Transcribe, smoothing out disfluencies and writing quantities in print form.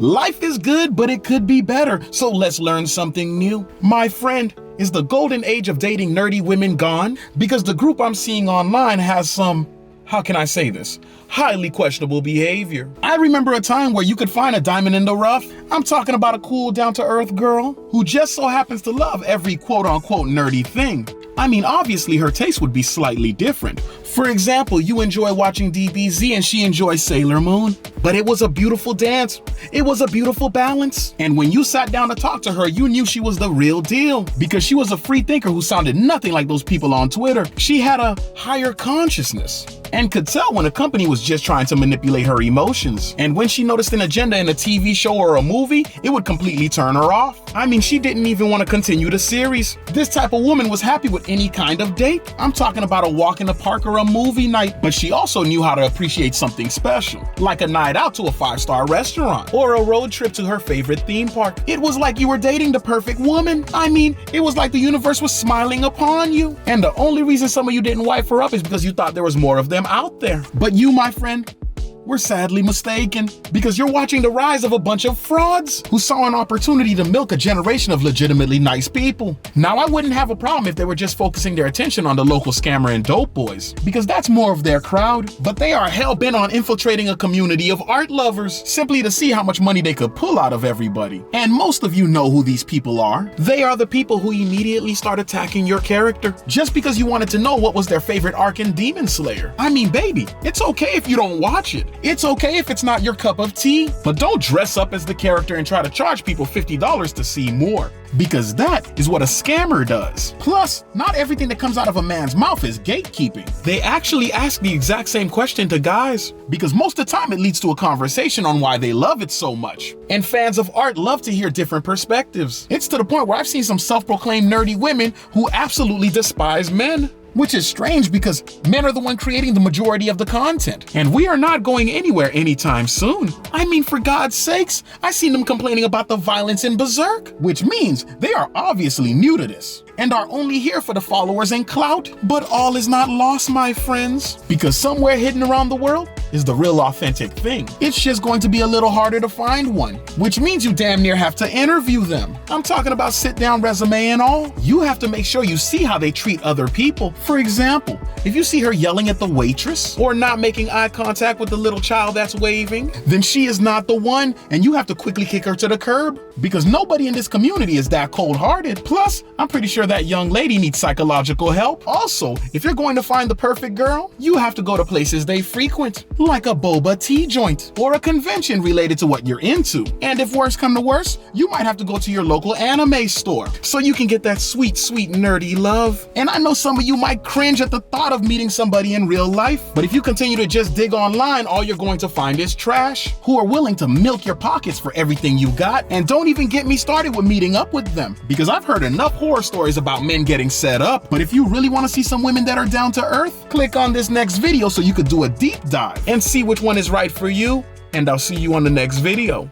Life is good, but it could be better, so let's learn something new. My friend, is the golden age of dating nerdy women gone? Because the group I'm seeing online has some, how can I say this, highly questionable behavior. I remember a time where you could find a diamond in the rough. I'm talking about a cool, down-to-earth girl who just so happens to love every quote-unquote nerdy thing. I mean, obviously her taste would be slightly different. For example, you enjoy watching DBZ and she enjoys Sailor Moon. But it was a beautiful dance. It was a beautiful balance. And when you sat down to talk to her, you knew she was the real deal. Because she was a free thinker who sounded nothing like those people on Twitter. She had a higher consciousness and could tell when a company was just trying to manipulate her emotions. And when she noticed an agenda in a TV show or a movie, it would completely turn her off. I mean, she didn't even want to continue the series. This type of woman was happy with any kind of date. I'm talking about a walk in the park or a movie night, but she also knew how to appreciate something special, like a night out to a 5-star restaurant or a road trip to her favorite theme park. It was like you were dating the perfect woman. I mean, it was like the universe was smiling upon you. And the only reason some of you didn't wife her up is because you thought there was more of them out there. But you, my friend, we're sadly mistaken, because you're watching the rise of a bunch of frauds who saw an opportunity to milk a generation of legitimately nice people. Now, I wouldn't have a problem if they were just focusing their attention on the local scammer and dope boys, because that's more of their crowd, but they are hell-bent on infiltrating a community of art lovers simply to see how much money they could pull out of everybody. And most of you know who these people are. They are the people who immediately start attacking your character just because you wanted to know what was their favorite arc in Demon Slayer. I mean, baby, it's okay if you don't watch it. It's okay if it's not your cup of tea, but don't dress up as the character and try to charge people $50 to see more, because that is what a scammer does. Plus, not everything that comes out of a man's mouth is gatekeeping. They actually ask the exact same question to guys, because most of the time it leads to a conversation on why they love it so much. And fans of art love to hear different perspectives. It's to the point where I've seen some self-proclaimed nerdy women who absolutely despise men. Which is strange because men are the one creating the majority of the content. And we are not going anywhere anytime soon. I mean, for God's sakes, I seen them complaining about the violence in Berserk, which means they are obviously new to this and are only here for the followers and clout. But all is not lost, my friends, because somewhere hidden around the world is the real authentic thing. It's just going to be a little harder to find one, which means you damn near have to interview them. I'm talking about sit-down resume and all. You have to make sure you see how they treat other people. For example, if you see her yelling at the waitress or not making eye contact with the little child that's waving, then she is not the one, and you have to quickly kick her to the curb, because nobody in this community is that cold-hearted. Plus, I'm pretty sure that young lady needs psychological help. Also, if you're going to find the perfect girl, you have to go to places they frequent, like a boba tea joint or a convention related to what you're into. And if worse come to worse, you might have to go to your local anime store so you can get that sweet, sweet nerdy love. And I know some of you might cringe at the thought of meeting somebody in real life, but if you continue to just dig online, all you're going to find is trash who are willing to milk your pockets for everything you got. And don't even get me started with meeting up with them, because I've heard enough horror stories about men getting set up. But if you really want to see some women that are down to earth, click on this next video so you could do a deep dive and see which one is right for you. And I'll see you on the next video.